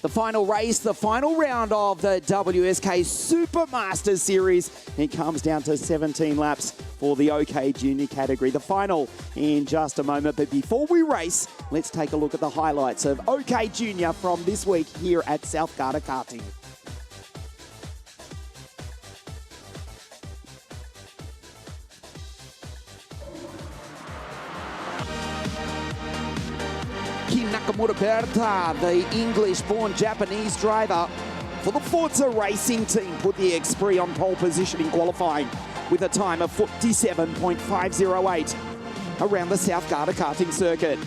The final race, the final round of the WSK Supermasters Series. It comes down to 17 laps for the OK Junior category. The final in just a moment. But before we race, let's take a look at the highlights of OK Junior from this week here at South Garda Karting. Nakamura Berta, the English-born Japanese driver for the Forza Racing team, put the X3 on pole position in qualifying with a time of 47.508 around the South Garda karting circuit.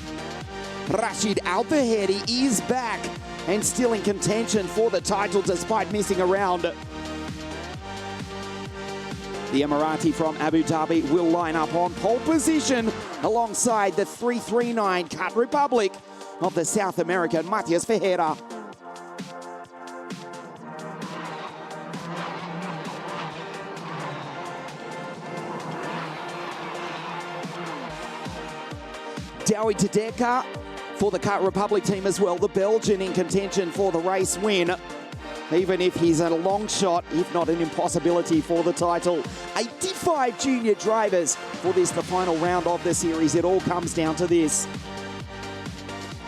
Rashid Al-Fahedi is back and still in contention for the title despite missing a round. The Emirati from Abu Dhabi will line up on pole position alongside the 339 Kart Republic of the South American Matias Ferreira. Douwe Tedeka for the Kart Republic team as well, the Belgian in contention for the race win, even if he's a long shot, if not an impossibility for the title. 85 junior drivers for this, the final round of the series. It all comes down to this.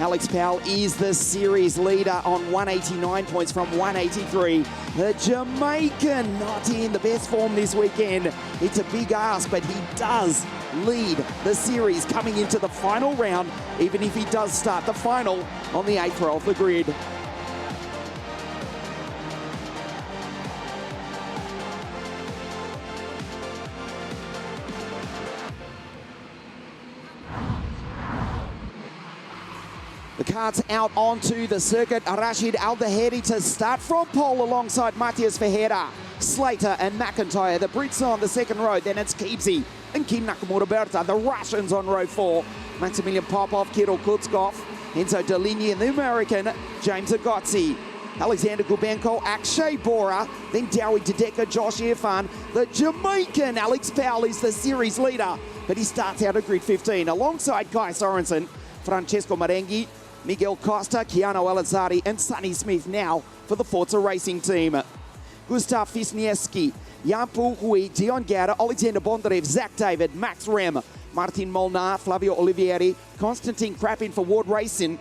Alex Powell is the series leader on 189 points from 183. The Jamaican not in the best form this weekend. It's a big ask, but he does lead the series coming into the final round, even if he does start the final on the 8th row of the grid. The kart's out onto the circuit. Rashid Al-Fahedi to start from pole alongside Matias Ferreira, Slater and McIntyre. The Brits on the second row. Then it's Keepsy and Kim Nakamura Berta. The Russians on row 4. Maximilian Popov, Kirill Kutskov, Enzo Deligny and the American James Agozzi. Alexander Gubenko, Akshay Bora, then Douwe Tedeka, Josh Irfan. The Jamaican Alex Powell is the series leader, but he starts out at grid 15 alongside Kai Sorensen, Francesco Marenghi, Miguel Costa, Keanu Elazari and Sonny Smith now for the Forza Racing team. Gustav Wisniewski, Jan-Paul Hui, Dion Garda, Alexander Bondarev, Zach David, Max Rem, Martin Molnar, Flavio Olivieri, Konstantin Krapin for Ward Racing,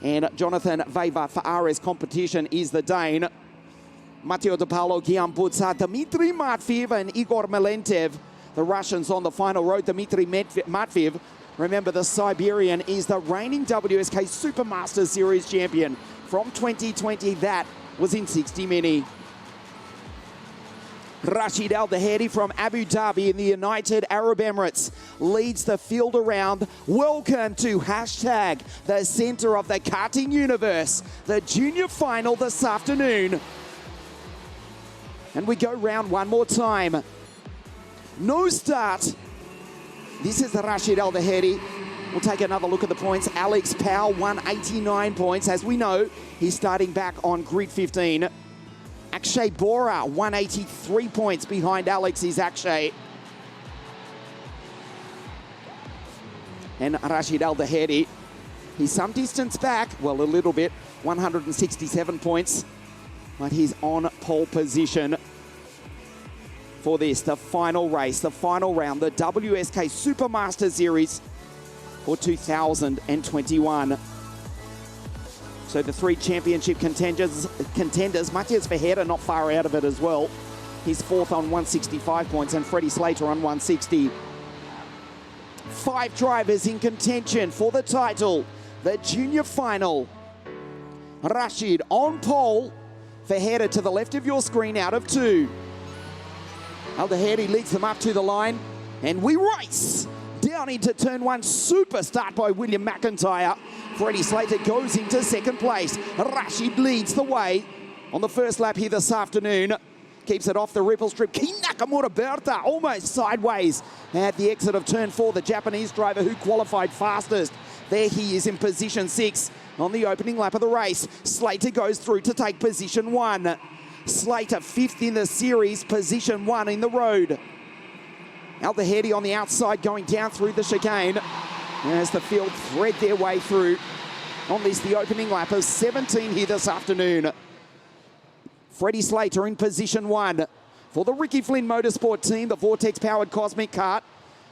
and Jonathan Veva for RS Competition is the Dane. Matteo De Paolo, Guillaume Butza, Dmitry Matveev and Igor Melentev. The Russians on the final row, Dmitry Matveev. Remember, the Siberian is the reigning WSK Supermasters Series champion from 2020. That was in 60 Mini. Rashid Al-Fahedi from Abu Dhabi in the United Arab Emirates leads the field around. Welcome to hashtag the center of the karting universe, the junior final this afternoon. And we go round one more time. No start. This is Rashid Al-Fahedi. We'll take another look at the points. Alex Powell, 189 points. As we know, he's starting back on grid 15. Akshay Bora, 183 points behind Alex is Akshay. And Rashid Al-Fahedi, he's some distance back. Well, a little bit, 167 points. But he's on pole position for this, the final race, the final round, the WSK Supermaster Series for 2021. So the 3 championship contenders, Matias Ferreira not far out of it as well. He's 4th on 165 points and Freddie Slater on 160. 5 drivers in contention for the title, the junior final. Rashid on pole, Ferreira to the left of your screen out of 2. Al-Fahedi leads them up to the line, and we race down into turn 1. Super start by William McIntyre. Freddie Slater goes into second place. Rashid leads the way on the first lap here this afternoon. Keeps it off the ripple strip. Kim Nakamura Berta almost sideways at the exit of turn 4. The Japanese driver who qualified fastest. There he is in position 6 on the opening lap of the race. Slater goes through to take position 1. Slater 5th in the series, position 1 in the road. Al-Fahedi on the outside going down through the chicane as the field thread their way through. on this, the opening lap of 17 here this afternoon. Freddie Slater in position 1 for the Ricky Flynn Motorsport team, the Vortex-powered Cosmic Kart.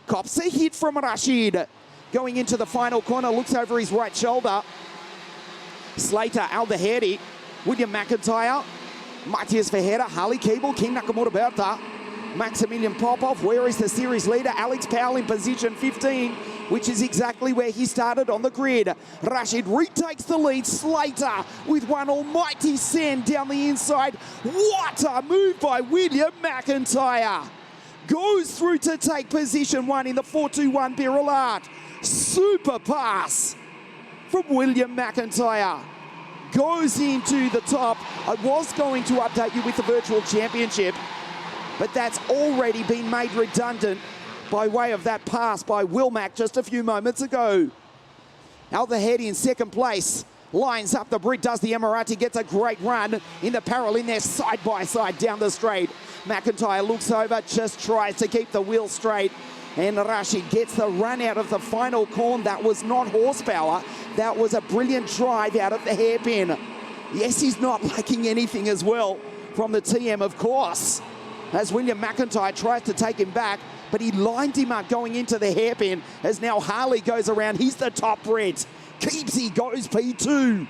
Cops a hit from Rashid. Going into the final corner, looks over his right shoulder. Slater, Aldeheri, William McIntyre, Matthias Verheera, Harley Keeble, King Nakamura Berta, Maximilian Popov. Where is the series leader? Alex Powell in position 15, which is exactly where he started on the grid. Rashid retakes the lead. Slater with one almighty send down the inside. What a move by William McIntyre. Goes through to take position 1 in the 421 Birrell Art. Super pass from William McIntyre. Goes into the top. I was going to update you with the virtual championship, but that's already been made redundant by way of that pass by Will Mack just a few moments ago. Aldeheri in second place. Lines up the Brit, does the Emirati, gets a great run in the parallel in there, side by side down the straight. McIntyre looks over, just tries to keep the wheel straight. And Rashid gets the run out of the final corner. That was not horsepower. That was a brilliant drive out of the hairpin. Yes, he's not lacking anything as well from the TM, of course, as William McIntyre tries to take him back, but he lined him up going into the hairpin as now Harley goes around. He's the top Brit. Keepsy goes P2.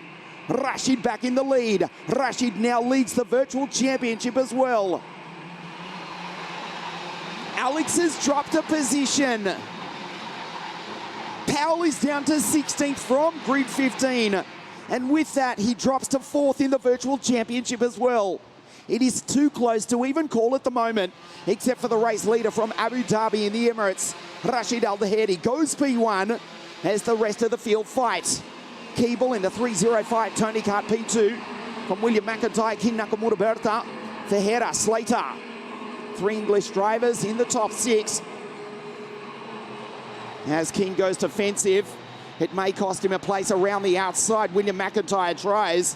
Rashid back in the lead. Rashid now leads the virtual championship as well. Alex has dropped a position. Powell is down to 16th from grid 15. And with that, he drops to 4th in the virtual championship as well. It is too close to even call at the moment, except for the race leader from Abu Dhabi in the Emirates. Rashid Aldeheri goes P1 as the rest of the field fight. Keeble in the 305 Tony Kart P2 from William McIntyre, King Nakamura Berta, Verheera, Slater. 3 English drivers in the top 6. As King goes defensive, it may cost him a place around the outside. William McIntyre tries.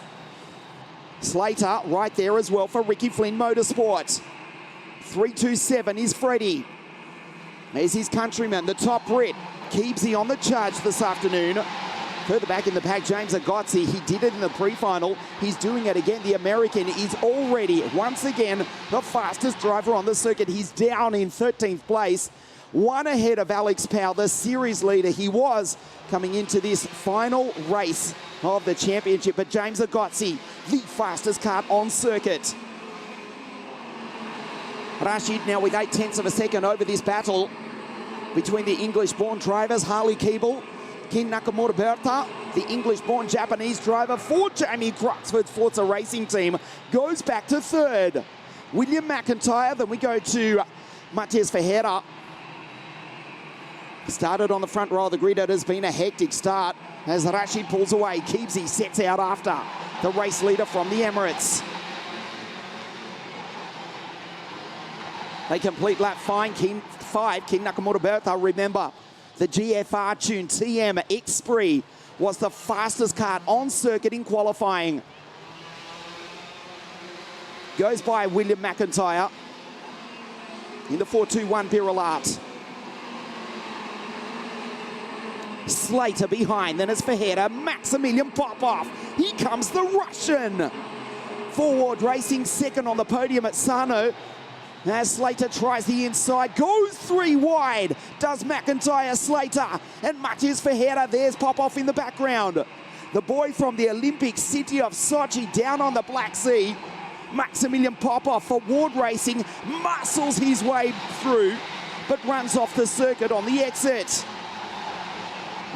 Slater right there as well for Ricky Flynn Motorsport. 327 is Freddie. There's his countryman, the top Brit. Keepsy on the charge this afternoon. Further back in the pack, James Agozzi. He did it in the pre-final. He's doing it again. The American is already, once again, the fastest driver on the circuit. He's down in 13th place. 1 ahead of Alex Powell, the series leader he was coming into this final race of the championship. But James Agozzi, the fastest kart on circuit. Rashid now with 0.8 of a second over this battle between the English-born drivers, Harley Keeble, King Nakamura Berta, the English-born Japanese driver for Jamie Cruxford's Forza Racing team, goes back to 3rd. William McIntyre, then we go to Matthias Verheera. Started on the front row of the grid. It has been a hectic start as Rashid pulls away. Keepsy sets out after the race leader from the Emirates. They complete lap 5, King Nakamura Berta. Remember, the GFR tune TM X-Spree was the fastest kart on circuit in qualifying. Goes by William McIntyre in the 421 Birrell Art. Slater behind, then it's Verheera, Maximilian Popov. Here comes the Russian. Forward Racing second on the podium at Sano. As Slater tries the inside, goes 3 wide. Does McIntyre, Slater, and Matthias Verheera. There's Popov in the background. The boy from the Olympic city of Sochi down on the Black Sea. Maximilian Popov for Ward Racing muscles his way through, but runs off the circuit on the exit.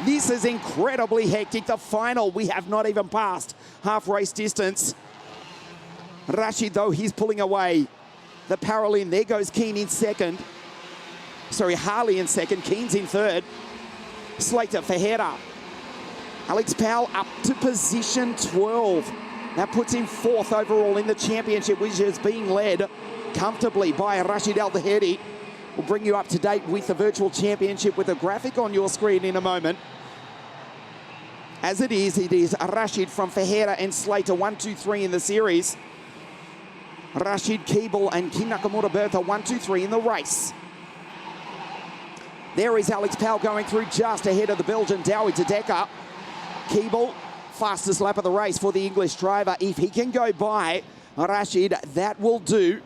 This is incredibly hectic. The final, we have not even passed half race distance. Rashid, though, he's pulling away. The parallel in, there goes Keen in second. Sorry, Harley in second, Keen's in third. Slater, Verheera. Alex Powell up to position 12. That puts him 4th overall in the championship, which is being led comfortably by Rashid Aldeheri. We'll bring you up to date with the virtual championship with a graphic on your screen in a moment. As it is Rashid from Verheera and Slater, 1, 2, 3 in the series. Rashid, Keeble and King Nakamura Berta, 1, 2, 3 in the race. There is Alex Powell going through just ahead of the Belgian Douwe Tedeka. Keeble, Fastest lap of the race for the English driver. If he can go by Rashid, that will do.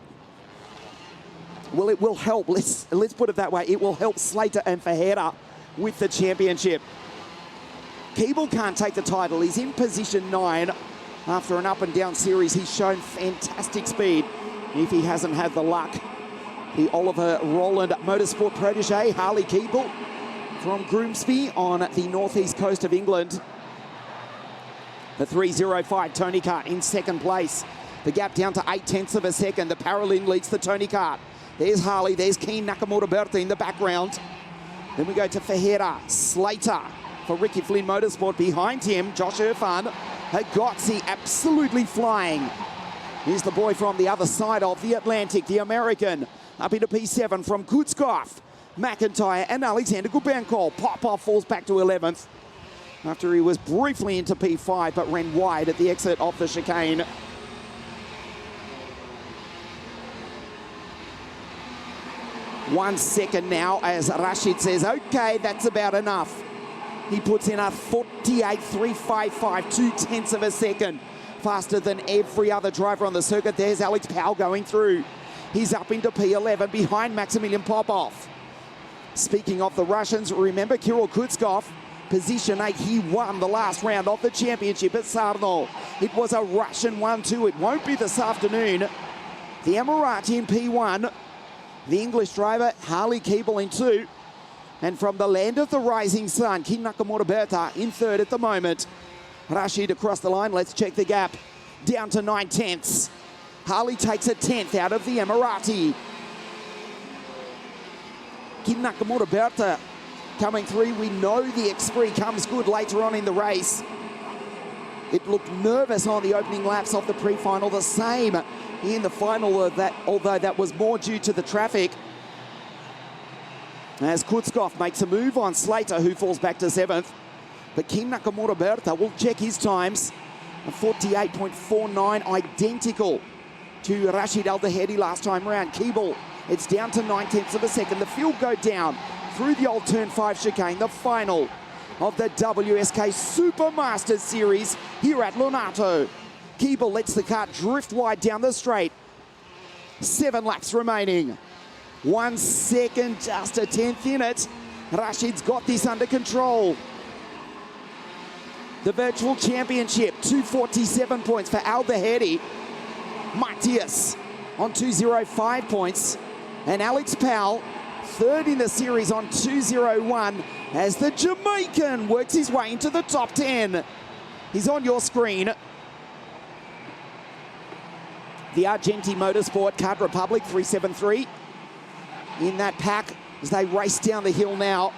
Well, it will help. Let's put it that way. It will help Slater and Ferreira with the championship. Keeble can't take the title. He's in position 9. After an up and down series, he's shown fantastic speed. If he hasn't had the luck, the Oliver Rowland Motorsport protege, Harley Keeble, from Grimsby on the northeast coast of England. The 3:05 Tony Kart in second place. The gap down to 0.8 of a second. The Paralin leads the Tony Kart. There's Harley, there's Keen Nakamura Berta in the background. Then we go to Ferreira, Slater for Ricky Flynn Motorsport. Behind him, Josh Irfan, Hagotzi absolutely flying. Here's the boy from the other side of the Atlantic, the American, up into P7 from Kutskov, McIntyre and Alexander Gubenko. Popov falls back to 11th after he was briefly into P5 but ran wide at the exit of the chicane. One second now as Rashid says, okay, that's about enough. He puts in a 48.355, 0.2 of a second. Faster than every other driver on the circuit. There's Alex Powell going through. He's up into P11 behind Maximilian Popov. Speaking of the Russians, remember Kirill Kutskov, position 8. He won the last round of the championship at Sarno. It was a Russian 1-2. It won't be this afternoon. The Emirati in P1. The English driver, Harley Keeble, in 2. And from the land of the rising sun, King Nakamura Berta in 3rd at the moment. Rashid across the line. Let's check the gap. Down to 9/10. Harley takes a 10th out of the Emirati. King Nakamura Berta coming through. We know the Esprit comes good later on in the race. It looked nervous on the opening laps of the pre-final. The same in the final, although that was more due to the traffic. As Kutskov makes a move on Slater, who falls back to 7th. But King Nakamura Berta will check his times. A 48.49, identical to Rashid Al-Dahedi last time round. Keeble, it's down to 0.9 of a second. The field go down through the old Turn 5 chicane, the final of the WSK Supermasters Series here at Lonato. Keeble lets the kart drift wide down the straight. 7 laps remaining. 1 second, just a 10th in it. Rashid's got this under control. The virtual championship, 247 points for Al-Dahedi. Matthias on 205 points. And Alex Powell, 3rd in the series on 201 as the Jamaican works his way into the top 10. He's on your screen. The Argentine Motorsport Kart Republic 373 in that pack as they race down the hill now.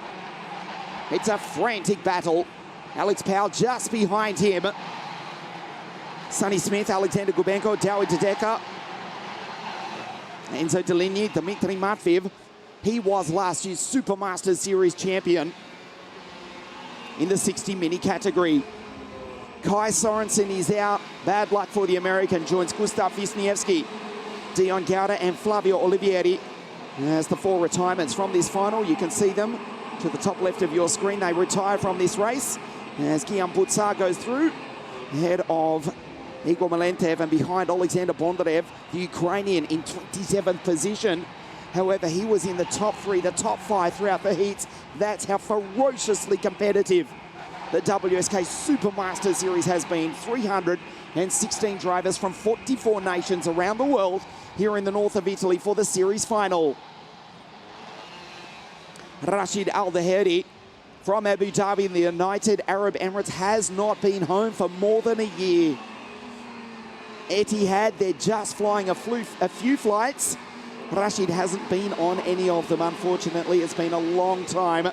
It's a frantic battle. Alex Powell just behind him. Sonny Smith, Alexander Gubenko, Dowie Dedeka, Enzo Deligny, Dmitry Matveev. He was last year's Supermasters Series champion in the 60 mini category. Kai Sorensen is out. Bad luck for the American. Joins Gustav Wisniewski, Dion Garda and Flavio Olivieri. As the 4 retirements from this final, you can see them to the top left of your screen. They retire from this race as Guillaume Boutsar goes through ahead of Igor Malentev and behind Alexander Bondarev, the Ukrainian, in 27th position. However, he was in the top 3, the top 5 throughout the heats. That's how ferociously competitive the WSK Supermaster Series has been. 316 drivers from 44 nations around the world here in the north of Italy for the series final. Rashid Al-Dahedi from Abu Dhabi in the United Arab Emirates has not been home for more than a year. Etihad, they're just flying a few flights. Rashid hasn't been on any of them, unfortunately. It's been a long time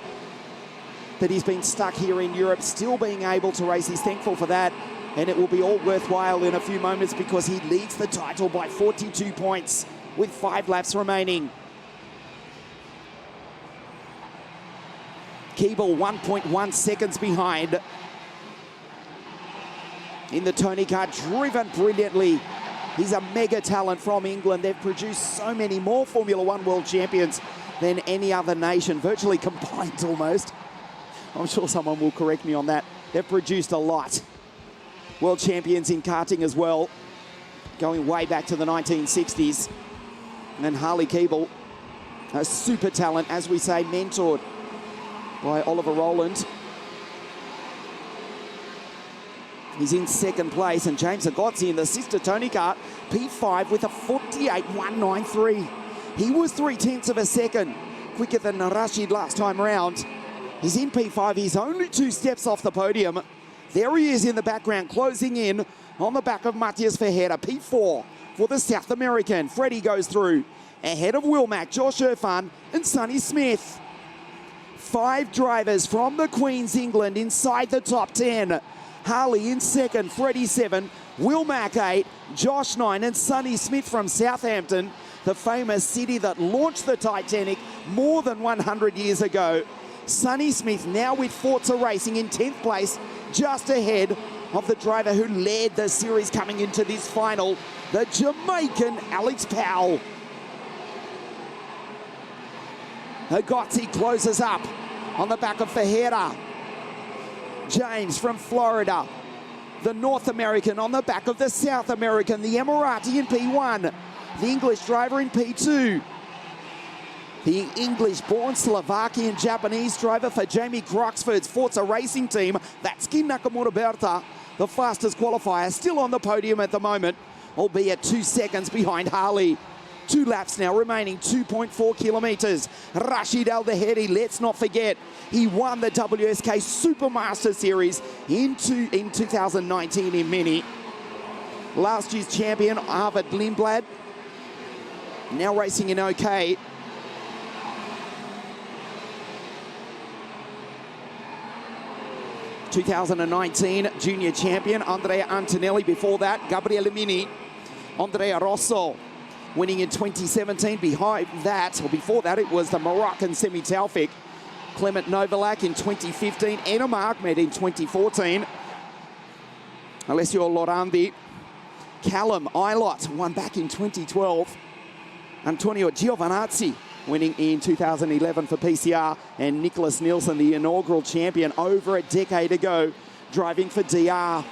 that he's been stuck here in Europe, still being able to race. He's thankful for that, and it will be all worthwhile in a few moments because he leads the title by 42 points with 5 laps remaining. Keeble 1.1 seconds behind in the Tony Kart, driven brilliantly. He's a mega talent from England. They've produced so many more Formula One world champions than any other nation, virtually combined almost. I'm sure someone will correct me on that. They've produced a lot. world champions in karting as well, going way back to the 1960s. And then Harley Keeble, a super talent, as we say, mentored by Oliver Rowland. He's in second place, and James Agozzi in the sister Tony Kart, P5 with a 48.193. He was 0.3 of a second quicker than Rashid last time round. He's in P5, he's only 2 steps off the podium. There he is in the background, closing in on the back of Matthias Verheerder, P4 for the South American. Freddie goes through, ahead of Wilmack, Josh Irfan and Sonny Smith. 5 drivers from the Queen's England inside the top 10. Harley in second, Freddie 7, Wilmack 8, Josh 9 and Sonny Smith from Southampton, the famous city that launched the Titanic more than 100 years ago. Sonny Smith now with Forza Racing in 10th place, just ahead of the driver who led the series coming into this final, the Jamaican Alex Powell. Agozzi closes up on the back of Verheerder. James from Florida, the North American on the back of the South American, the Emirati in P1, the English driver in P2. The English-born Slovakian Japanese driver for Jamie Croxford's Forza Racing team, that's Kin Nakamura Berta, the fastest qualifier, still on the podium at the moment, albeit 2 seconds behind Harley. 2 laps now remaining, 2.4 kilometres. Rashid Al-Daheri, let's not forget, he won the WSK Supermaster Series in 2019 in Mini. Last year's champion, Arvid Lindblad, now racing in OK. (2019) junior champion, Andrea Antonelli. Before that, Gabriele Mini, Andrea Rosso, winning in 2017. Behind that, or before that, it was the Moroccan Semi Taufik, Clement Novalak in 2015, Enam Ahmed in 2014, Alessio Lorandi, Callum Ilott won back in 2012, Antonio Giovinazzi winning in 2011 for PCR, and Nicholas Nielsen, the inaugural champion over a decade ago, driving for DR.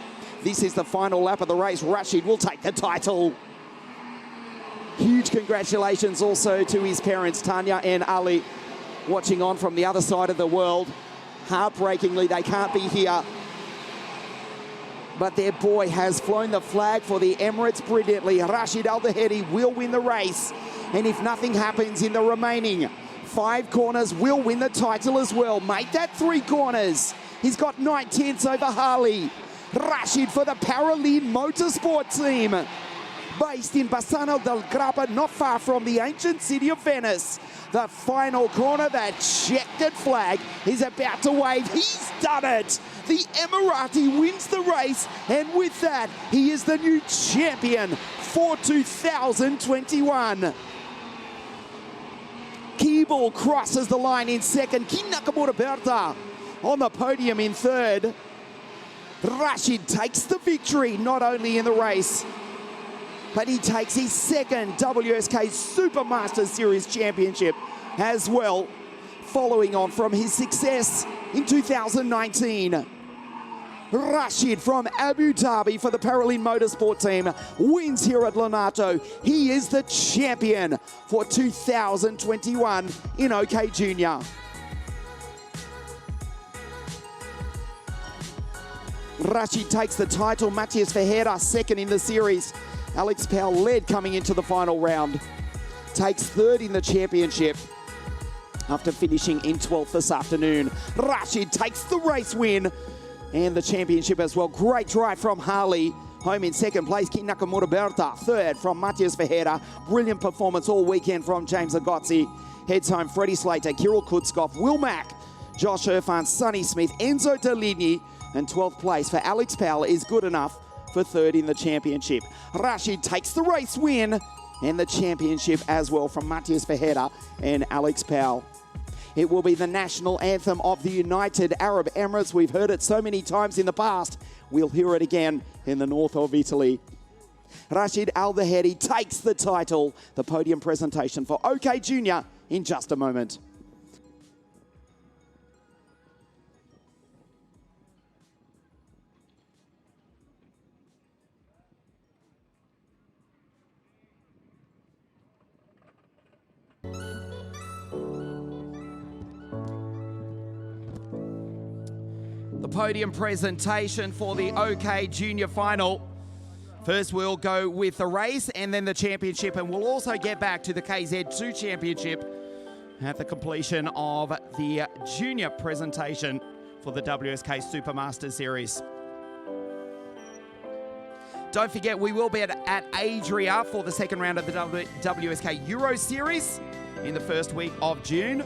This is the final lap of the race. Rashid will take the title. Huge congratulations also to his parents, Tanya and Ali, watching on from the other side of the world. Heartbreakingly, they can't be here, but their boy has flown the flag for the Emirates brilliantly. Rashid Al-Daheri will win the race, and if nothing happens in the remaining 5 corners, will win the title as well. Make that 3 corners. He's got 9/10 over Harley. Rashid for the Paralin Motorsport team, based in Bassano del Grappa, not far from the ancient city of Venice. The final corner, that checkered flag is about to wave. He's done it. The Emirati wins the race, and with that, he is the new champion for 2021. Keeble crosses the line in second. Kin Nakamura Berta on the podium in third. Rashid takes the victory, not only in the race, but he takes his second WSK Supermaster Series Championship as well, following on from his success in 2019. Rashid from Abu Dhabi for the Paralin Motorsport team wins here at Lonato. He is the champion for 2021 in OK Junior. Rashid takes the title. Matthias Verheerder second in the series. Alex Powell led coming into the final round. Takes third in the championship after finishing in 12th this afternoon. Rashid takes the race win and the championship as well. Great drive from Harley. Home in second place, Kin Nakamura Berta. Third from Matthias Verheerder. Brilliant performance all weekend from James Agozzi. Heads home Freddie Slater, Kirill Kutskov, Wilmack, Josh Irfan, Sonny Smith, Enzo Deligny. And 12th place for Alex Powell is good enough for third in the championship. Rashid takes the race win and the championship as well from Matthias Verheerder and Alex Powell. It will be the national anthem of the United Arab Emirates. We've heard it so many times in the past. We'll hear it again in the north of Italy. Rashid Al-Daheri takes the title. The podium presentation for OK Junior in just a moment. The podium presentation for the OK Junior Final. First, we'll go with the race and then the championship, and we'll also get back to the KZ2 championship at the completion of the junior presentation for the WSK Supermaster Series. Don't forget, we will be at Adria for the second round of the WSK Euro Series in the first week of June.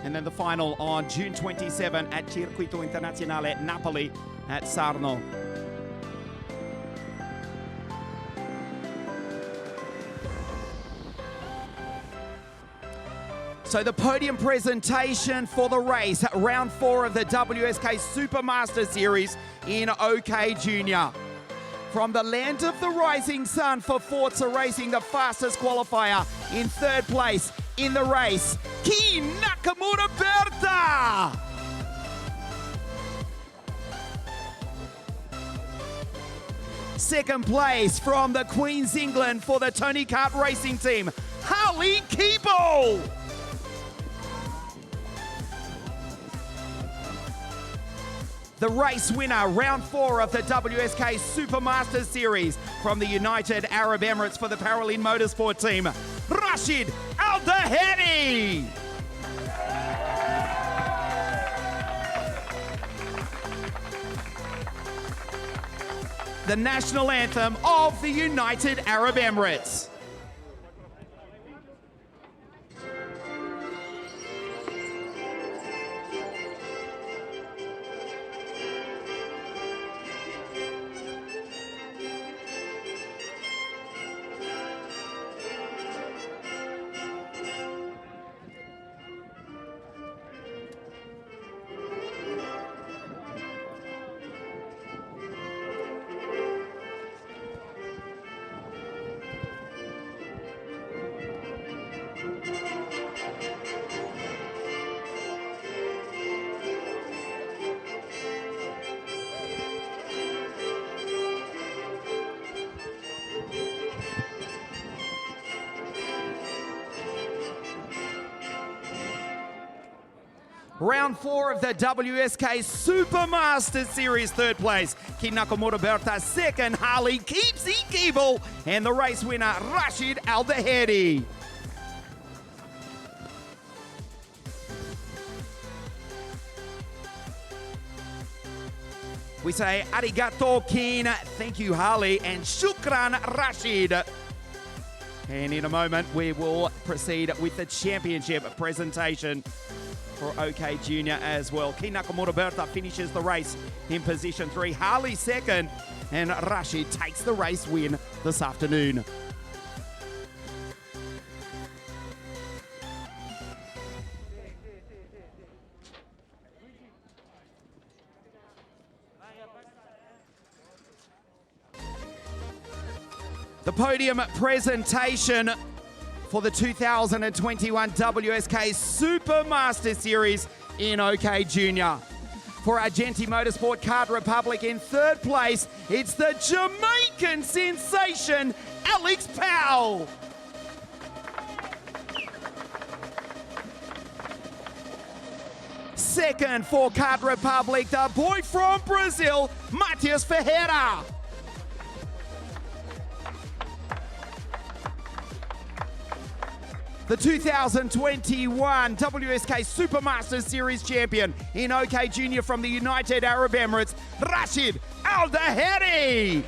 And then the final on June 27 at Circuito Internazionale Napoli at Sarno. So the podium presentation for the race, round 4 of the WSK Supermaster Series in OK Junior. From the land of the rising sun for Forza Racing, the fastest qualifier in third place in the race, Ki Nakamura Berta. Second place from the Queen's England for the Tony Kart Racing team, Harley Keeble. The race winner, round 4 of the WSK Supermaster Series from the United Arab Emirates for the Paralin Motorsport team, Rashid Al-Dahedi. The national anthem of the United Arab Emirates. Round 4 of the WSK Supermaster Series, third place, Ki Nakamura Berta, second, Harley Keeble, and the race winner, Rashid Al-Dahedi. We say arigato Keen, thank you Harley, and shukran Rashid. And in a moment, we will proceed with the championship presentation for OK Junior as well. Ki Nakamura Berta finishes the race in position 3. Harley second, and Rashid takes the race win this afternoon. The podium presentation for the 2021 WSK Supermaster Series in OK Junior. For Argenti Motorsport Kart Republic in third place, it's the Jamaican sensation, Alex Powell. Second for Kart Republic, the boy from Brazil, Matias Ferreira. The 2021 WSK Supermaster Series champion in OK Junior from the United Arab Emirates, Rashid Al-Dahedi.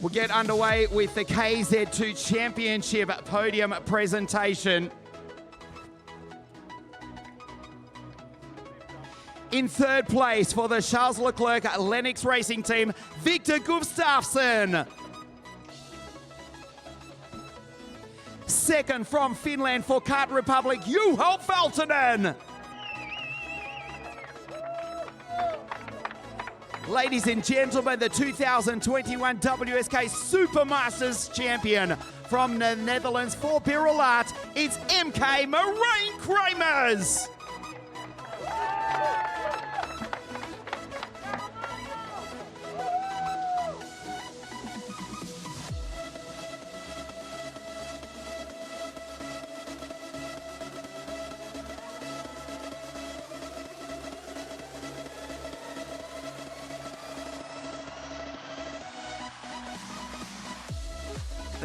We'll get underway with the KZ2 Championship podium presentation. In third place for the Charles Leclerc Lennox Racing Team, Victor Gustafsson. Second from Finland for Kart Republic, Juho Valtonen. Ladies and gentlemen, the 2021 WSK Supermasters champion from the Netherlands for Birrelat, it's MK Marijn Kramers.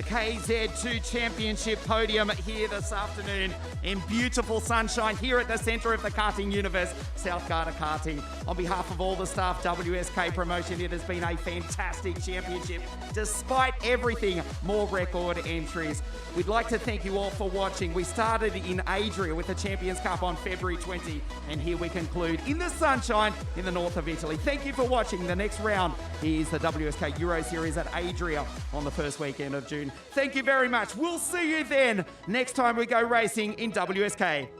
The KZ2 Championship podium here this afternoon in beautiful sunshine here at the centre of the karting universe, South Garda Karting. On behalf of all the staff, WSK Promotion, it has been a fantastic championship. Despite everything, more record entries. We'd like to thank you all for watching. We started in Adria with the Champions Cup on February 20, and here we conclude in the sunshine in the north of Italy. Thank you for watching. The next round is the WSK Euro Series at Adria on the first weekend of June. Thank you very much. We'll see you then next time we go racing in WSK.